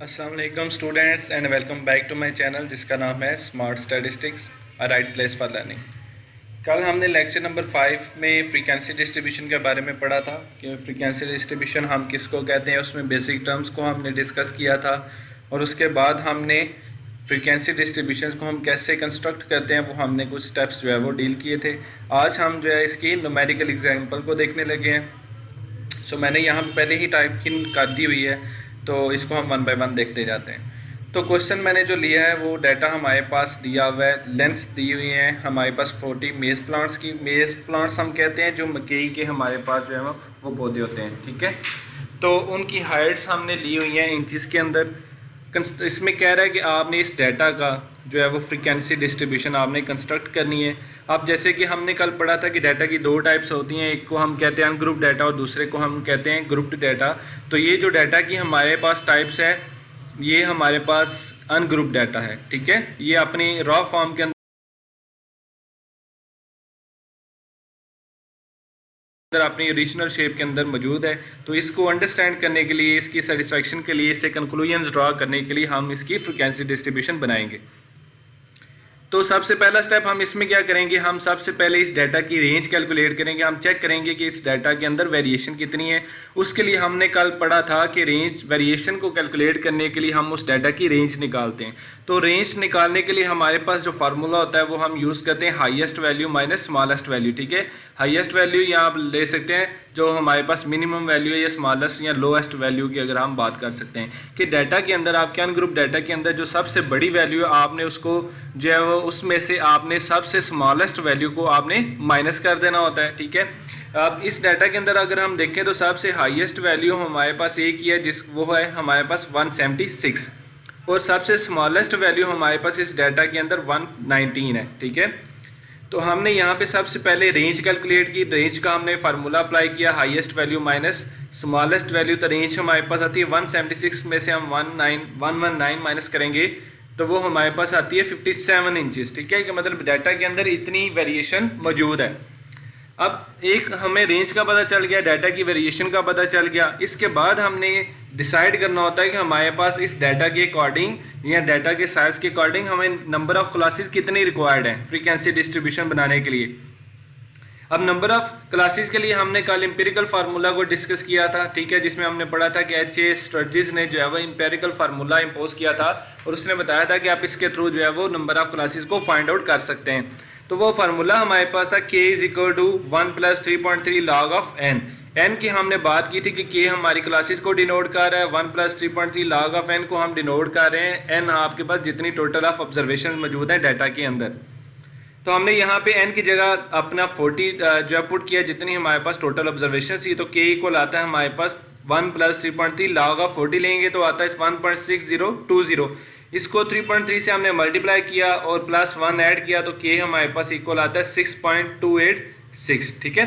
अस्सलाम वालेकुम students and welcome back to my channel जिसका नाम है smart statistics a right place for learning. कल हमने लेक्चर नंबर 5 में फ्रीक्वेंसी डिस्ट्रीब्यूशन के बारे में पढ़ा था कि फ्रीक्वेंसी डिस्ट्रीब्यूशन हम किसको कहते हैं। उसमें बेसिक टर्म्स को हमने डिस्कस किया था और उसके बाद हमने फ्रीक्वेंसी डिस्ट्रीब्यूशन को हम कैसे कंस्ट्रक्ट करते हैं वो हमने कुछ स्टेप्स जो है वो डील किए थे। आज हम जो है इसकी न्यूमेरिकल एग्जाम्पल को देखने लगे हैं। सो मैंने यहाँ पहले ही टाइप इन कर दी हुई है, तो इसको हम वन बाय वन देखते जाते हैं। तो क्वेश्चन मैंने जो लिया है वो डाटा हमारे पास दिया हुआ है, लेंथ्स दी हुई हैं हमारे पास 40 मेज़ प्लांट्स की। मेज़ प्लांट्स हम कहते हैं जो मकई के हमारे पास जो है वो पौधे होते हैं, ठीक है। तो उनकी हाइट्स हमने ली हुई हैं इंचज़ के अंदर। इसमें कह रहा है कि आपने इस डाटा का जो है वो फ्रीक्वेंसी डिस्ट्रीब्यूशन आपने कंस्ट्रक्ट करनी है। अब जैसे कि हमने कल पढ़ा था कि डाटा की दो टाइप्स होती हैं, एक को हम कहते हैं अनग्रुप डाटा और दूसरे को हम कहते हैं ग्रुप्ड डाटा। तो ये जो डाटा की हमारे पास टाइप्स है ये हमारे पास अनग्रुप डाटा है, ठीक है। ये अपनी रॉ फॉर्म के अंदर अपनी ओरिजिनल शेप के अंदर मौजूद है। तो इसको अंडरस्टैंड करने के लिए, इसकी सेटिस्फैक्शन के लिए, इससे कंक्लूजन्स ड्रा करने के लिए हम इसकी फ्रीक्वेंसी डिस्ट्रीब्यूशन बनाएंगे। तो सबसे पहला स्टेप हम इसमें क्या करेंगे, हम सबसे पहले इस डाटा की रेंज कैलकुलेट करेंगे। हम चेक करेंगे कि इस डाटा के अंदर वेरिएशन कितनी है। उसके लिए हमने कल पढ़ा था कि रेंज वेरिएशन को कैलकुलेट करने के लिए हम उस डाटा की रेंज निकालते हैं। तो रेंज निकालने के लिए हमारे पास जो फार्मूला होता है वो हम यूज़ करते हैं highest value minus smallest value, ठीक है। हाईएस्ट वैल्यू यहाँ आप ले सकते हैं जो हमारे पास मिनिमम वैल्यू है, या स्मॉलेस्ट या लोएस्ट वैल्यू की अगर हम बात कर सकते हैं कि डाटा के अंदर आपके अनग्रुप डाटा के अंदर जो सबसे बड़ी वैल्यू है आपने उसको जो है वो उसमें से आपने सबसे स्मॉलेस्ट वैल्यू को आपने माइनस कर देना होता है, ठीक है। अब इस डाटा के अंदर अगर हम देखें तो सबसे हाईएस्ट वैल्यू हमारे पास एक ही है जिस वो है हमारे पास 176 और सबसे स्मॉलेस्ट वैल्यू हमारे पास इस डाटा के अंदर 119 है, ठीक है। तो हमने यहाँ पे सबसे पहले रेंज कैलकुलेट की। रेंज का हमने फार्मूला अप्लाई किया highest value minus smallest value. तो रेंज हमारे पास आती है 176 में से हम 119 माइनस करेंगे तो वो हमारे पास आती है 57 इंचज़, ठीक है। कि मतलब डाटा के अंदर इतनी वेरिएशन मौजूद है। अब एक हमें रेंज का पता चल गया, डाटा की वेरिएशन का पता चल गया। इसके बाद हमने डिसाइड करना होता है कि हमारे पास इस डाटा के अकॉर्डिंग या डाटा के साइज के अकॉर्डिंग हमें नंबर ऑफ क्लासेस कितनी रिक्वायर्ड है फ्रीक्वेंसी डिस्ट्रीब्यूशन बनाने के लिए। अब नंबर ऑफ क्लासेस के लिए हमने कल एम्पिरिकल फार्मूला को डिस्कस किया था, ठीक है, जिसमें हमने पढ़ा था कि एच.ए. स्टर्जिस ने जो है वो एम्पिरिकल फार्मूला इम्पोज किया था और उसने बताया था कि आप इसके थ्रू जो है वो नंबर ऑफ क्लासेस को फाइंड आउट कर सकते हैं। तो वो फार्मूला हमारे पास था k is equal to 1 plus 3.3 log of n। n की हमने बात की थी कि k हमारी क्लासेस को डिनोट कर रहा है, 1 प्लस 3.3 लॉग ऑफ n को हम डिनोट कर रहे हैं n आपके पास जितनी टोटल ऑफ ऑब्जर्वेशन मौजूद है डाटा के अंदर। तो हमने यहाँ पे n की जगह अपना 40 जो है पुट किया जितनी हमारे पास टोटल ऑब्जर्वेशन थी। तो k इक्वल आता है हमारे पास 1 प्लस 3.3 लॉग ऑफ 40 लेंगे तो आता है 1.6020। इसको 3.3 से हमने मल्टीप्लाई किया और प्लस 1 ऐड किया तो k हमारे पास इक्वल आता है 6.286, ठीक है।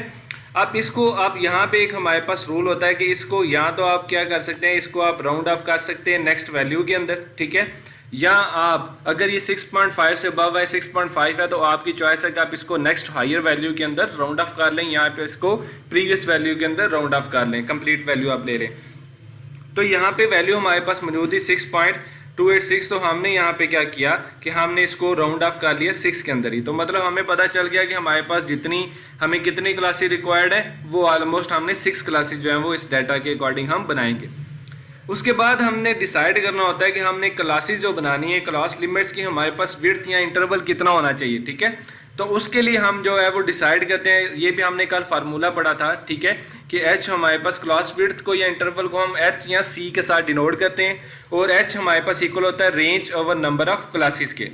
अब इसको आप यहाँ पे एक हमारे पास रूल होता है कि इसको या तो आप क्या कर सकते हैं, इसको आप राउंड ऑफ कर सकते हैं नेक्स्ट वैल्यू के अंदर, ठीक है। या आप अगर ये 6.5 से अबव है, 6.5 है, तो आपकी चॉइस है कि आप इसको नेक्स्ट हायर वैल्यू के अंदर राउंड ऑफ कर लें, यहाँ पे इसको प्रीवियस वैल्यू के अंदर राउंड ऑफ कर लें, कंप्लीट वैल्यू आप ले लें। तो यहाँ पे वैल्यू हमारे पास मौजूद थी 6.286। तो हमने यहाँ पे क्या किया कि हमने इसको राउंड ऑफ कर लिया 6 के अंदर ही। तो मतलब हमें पता चल गया कि हमारे पास जितनी हमें कितनी क्लासेस रिक्वायर्ड है वो ऑलमोस्ट हमने 6 क्लासेस जो है वो इस डाटा के अकॉर्डिंग हम बनाएंगे। उसके बाद हमने डिसाइड करना होता है कि हमने क्लासेस जो बनानी है, क्लास लिमिट्स की हमारे पास विड्थ या इंटरवल कितना होना चाहिए, ठीक है। तो उसके लिए हम जो है वो डिसाइड करते हैं, ये भी हमने कल फार्मूला पढ़ा था, ठीक है, कि h हमारे पास क्लास विड्थ को या इंटरवल को हम h या c के साथ डिनोट करते हैं और h हमारे पास इक्वल होता है range over number of classes के।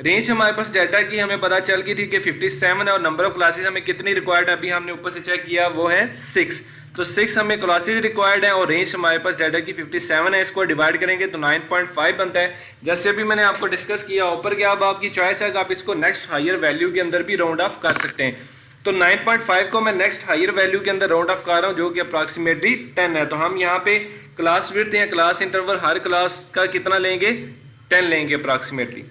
रेंज हमारे पास डाटा की हमें पता चल गई थी कि 57 है और नंबर ऑफ क्लासेस हमें कितनी रिक्वायर्ड है अभी हमने ऊपर से चेक किया वो है 6। तो 6 हमें क्लासेस रिक्वायर्ड है और रेंज हमारे पास डाटा की 57 है। इसको डिवाइड करेंगे तो 9.5 बनता है। जैसे अभी मैंने आपको डिस्कस किया ऊपर कि अब आपकी चॉइस है कि आप इसको नेक्स्ट हायर वैल्यू के अंदर भी राउंड ऑफ कर सकते हैं। तो 9.5 को मैं नेक्स्ट हायर वैल्यू के अंदर राउंड ऑफ कर रहा हूँ जो कि अप्रॉक्सीमेटली 10 है। तो हम यहाँ पे क्लास विड्थ या क्लास इंटरवल हर क्लास का कितना लेंगे, 10 लेंगे अप्रॉक्सीमेटली।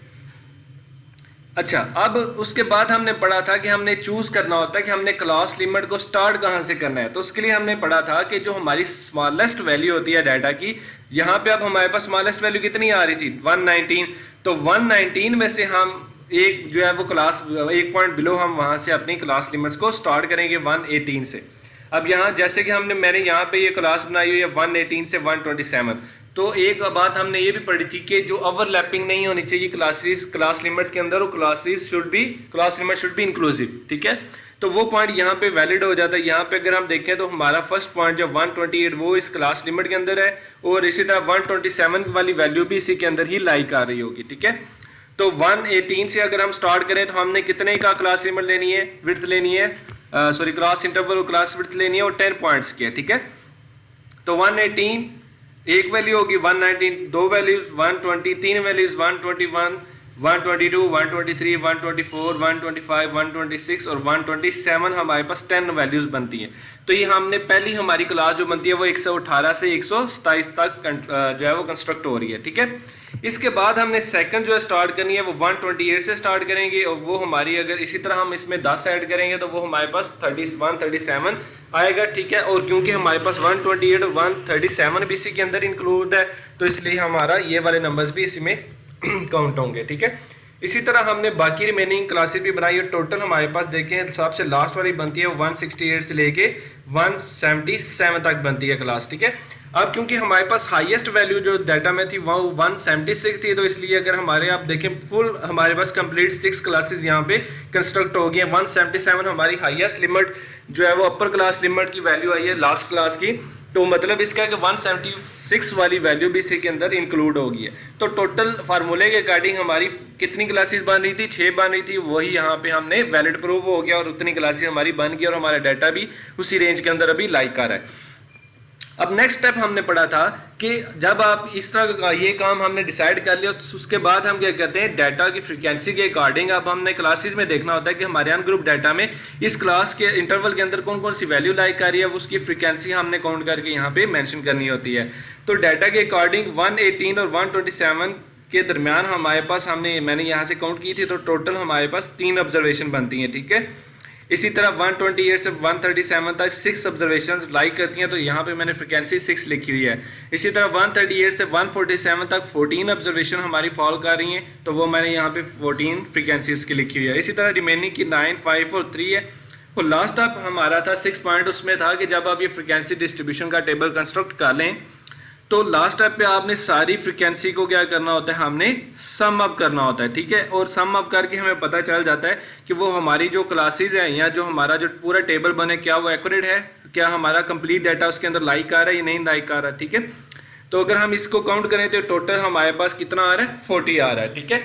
अच्छा, अब उसके बाद हमने पढ़ा था कि हमने चूज करना होता है कि हमने क्लास लिमिट को स्टार्ट कहाँ से करना है। तो उसके लिए हमने पढ़ा था कि जो हमारी स्मॉलेस्ट वैल्यू होती है डाटा की, यहाँ पे अब हमारे पास स्मॉलेस्ट वैल्यू कितनी आ रही थी 119। तो 119 में से हम एक जो है वो क्लास एक पॉइंट बिलो हम वहाँ से अपनी क्लास लिमिट्स को स्टार्ट करेंगे 118 से। अब यहाँ जैसे कि मैंने यहाँ पे ये क्लास बनाई हुई है 118 से 127। तो एक बात हमने ये भी पढ़ी थी कि जो ओवरलैपिंग नहीं होनी चाहिए क्लास लिमिट्स के अंदर, वो class limit should be inclusive, ठीक है। तो वो पॉइंट यहाँ पे वैलिड हो जाता है। यहाँ पे अगर हम देखें तो हमारा फर्स्ट पॉइंट जो 128 वो इस क्लास लिमिट के अंदर है, और इसी तरह 127 वाली वैल्यू भी इसी के अंदर ही लाइक आ रही होगी, ठीक है। तो 118 से अगर हम स्टार्ट करें तो हमने कितने का क्लास लिमिट लेनी है, विड्थ लेनी है, क्लास इंटरवल और क्लास विड्थ लेनी है, और 10 पॉइंट्स की है, ठीक है। तो 118 एक वैल्यू होगी, 119 दो वैल्यूज, 120 तीन वैल्यूज, 121 122 123 124 125 126 और 127 हमारे पास 10 वैल्यूज बनती हैं। तो ये हमने पहली हमारी क्लास जो बनती है वो 118 से 127 तक जो है वो कंस्ट्रक्ट हो रही है, ठीक है। इसके बाद हमने सेकंड जो है स्टार्ट करनी है वो 128 से स्टार्ट करेंगे, और वो हमारी अगर इसी तरह हम इसमें 10 ऐड करेंगे तो वो हमारे पास 31 37 आएगा, ठीक है। और क्योंकि हमारे पास 128 और 137 भी इसी के अंदर इंक्लूड है, तो इसलिए हमारा ये वाले नंबर्स भी इसी में काउंट होंगे, ठीक है। इसी तरह हमने बाकी रिमेनिंग क्लासेस भी बनाई है। टोटल हमारे पास देखें सबसे लास्ट वाली बनती है 168 से लेके 177 तक बनती है क्लास, ठीक है। अब क्योंकि हमारे पास हाईएस्ट वैल्यू जो डाटा में थी वो 176 थी, तो इसलिए अगर हमारे आप देखें फुल हमारे पास कंप्लीट 6 क्लासेस यहाँ पे कंस्ट्रक्ट हो गई हैं। 177 हमारी हाईएस्ट लिमिट जो है वो अपर क्लास लिमिट की वैल्यू आई है लास्ट क्लास की, तो मतलब इसका है कि 176 वाली वैल्यू भी इसी के अंदर इंक्लूड होगी है। तो टोटल फार्मूले के अकॉर्डिंग हमारी कितनी क्लासेस बन रही थी, 6 बन रही थी, वही यहाँ पे हमने वैलिड प्रूव हो गया और उतनी क्लासेस हमारी बन गई और हमारा डाटा भी उसी रेंज के अंदर अभी लाइक आ रहा है। अब नेक्स्ट स्टेप हमने पढ़ा था कि जब आप इस तरह का ये काम हमने डिसाइड कर लिया, तो उसके बाद हम क्या कहते हैं डाटा की फ्रीक्वेंसी के अकॉर्डिंग अब हमने क्लासेस में देखना होता है कि हमारे अनग्रुप डाटा में इस क्लास के इंटरवल के अंदर कौन कौन सी वैल्यू लाइक आ रही है, उसकी फ्रीक्वेंसी हमने काउंट करके यहाँ पे मेंशन करनी होती है। तो डाटा के अकॉर्डिंग 118 और 127 के दरमियान हमारे पास मैंने यहाँ से काउंट की थी, तो टोटल हमारे पास 3 ऑब्जर्वेशन बनती हैं, ठीक है। इसी तरह 128 से 137 तक 6 ऑब्जर्वेशन लाइक करती हैं, तो यहाँ पे मैंने फ्रीक्वेंसी 6 लिखी हुई है। इसी तरह 138 से 147 तक 14 ऑब्जर्वेशन हमारी फॉल कर रही हैं, तो वो मैंने यहाँ पे 14 फ्रीक्वेंसी उसकी लिखी हुई है। इसी तरह रिमेनिंग की 9, 5 और 3 है। और लास्ट अप हमारा था 6 पॉइंट, उसमें था कि जब आप ये फ्रीक्वेंसी डिस्ट्रीब्यूशन का टेबल कंस्ट्रक्ट कर लें तो लास्ट स्टेप पे आपने सारी फ्रीक्वेंसी को क्या करना होता है, हमने सम अप करना होता है, ठीक है। और सम अप करके हमें पता चल जाता है कि वो हमारी जो क्लासेस है या जो हमारा जो पूरा टेबल बने क्या वो एक्यूरेट है, क्या हमारा कंप्लीट डाटा उसके अंदर लाइक आ रहा है या नहीं लाइक आ रहा है, ठीक है। तो अगर हम इसको काउंट करें तो टोटल हमारे पास कितना आ रहा है, 40 आ रहा है, ठीक है।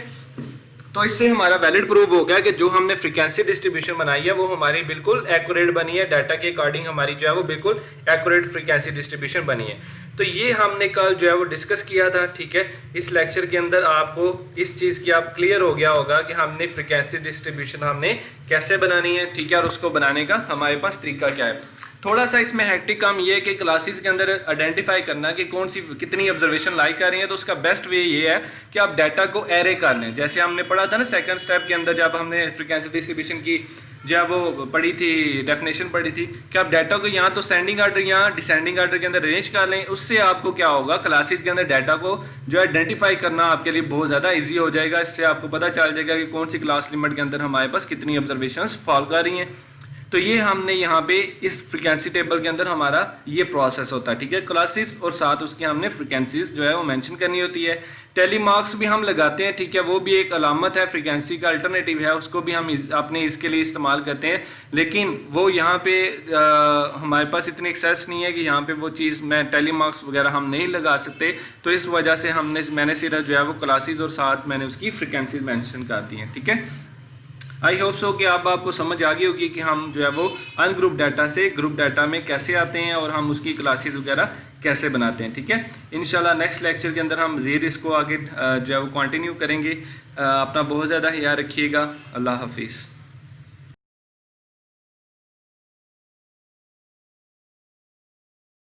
तो इससे हमारा वैलिड प्रूव हो गया कि जो हमने फ्रीक्वेंसी डिस्ट्रीब्यूशन बनाई है वो हमारी बिल्कुल एक्यूरेट बनी है, डाटा के अकॉर्डिंग हमारी जो है वो बिल्कुल एक्यूरेट फ्रीक्वेंसी डिस्ट्रीब्यूशन बनी है। तो ये हमने कल जो है वो डिस्कस किया था, ठीक है। इस लेक्चर के अंदर आपको इस चीज़ की आप क्लियर हो गया होगा कि हमने फ्रीक्वेंसी डिस्ट्रीब्यूशन हमने कैसे बनानी है, ठीक है, और उसको बनाने का हमारे पास तरीका क्या है। थोड़ा सा इसमें हैक्टिक काम ये है कि क्लासेस के अंदर आइडेंटिफाई करना कि कौन सी कितनी ऑब्जर्वेशन लाइक कर रही है, तो उसका बेस्ट वे ये है कि आप डाटा को एरे कर लें। जैसे हमने पढ़ा था ना सेकंड स्टेप के अंदर, जब हमने फ्रीक्वेंसी डिस्ट्रीब्यूशन की जब वो पढ़ी थी डेफिनेशन पढ़ी थी कि आप डाटा को यहाँ तो सेंडिंग आर्डर या डिसेंडिंग आर्डर के अंदर अरेंज कर लें। उससे आपको क्या होगा, क्लासेस के अंदर डाटा को जो आइडेंटिफाई करना आपके लिए बहुत ज़्यादा ईजी हो जाएगा। इससे आपको पता चल जाएगा कि कौन सी क्लास लिमिट के अंदर हमारे पास कितनी ऑब्जर्वेशन फॉल कर रही हैं। तो ये हमने यहाँ पे इस फ्रीक्वेंसी टेबल के अंदर हमारा ये प्रोसेस होता है, ठीक है। क्लासेस और साथ उसकी हमने फ्रीक्वेंसीज जो है वो मेंशन करनी होती है। टेली मार्क्स भी हम लगाते हैं, ठीक है, वो भी एक अलामत है, फ्रीक्वेंसी का अल्टरनेटिव है, उसको भी हम अपने इसके लिए इस्तेमाल करते हैं। लेकिन वो यहाँ पे हमारे पास इतनी एक्सेस नहीं है कि यहाँ पे वो चीज़ मैं टेली मार्क्स वगैरह हम नहीं लगा सकते, तो इस वजह से मैंने सिर्फ जो है वो क्लासेस और साथ मैंने उसकी फ्रीक्वेंसीज मेंशन कर दी हैं, ठीक है। आई होप सो कि अब आपको समझ आ गई होगी कि हम जो है वो अनग्रुप डाटा से ग्रुप डाटा में कैसे आते हैं और हम उसकी क्लासेस वगैरह कैसे बनाते हैं, ठीक है। इंशाल्लाह नेक्स्ट लेक्चर के अंदर हम मज़ीद इसको आगे जो है वो कंटिन्यू करेंगे। अपना बहुत ज़्यादा ख्याल रखिएगा। अल्लाह हाफिज़।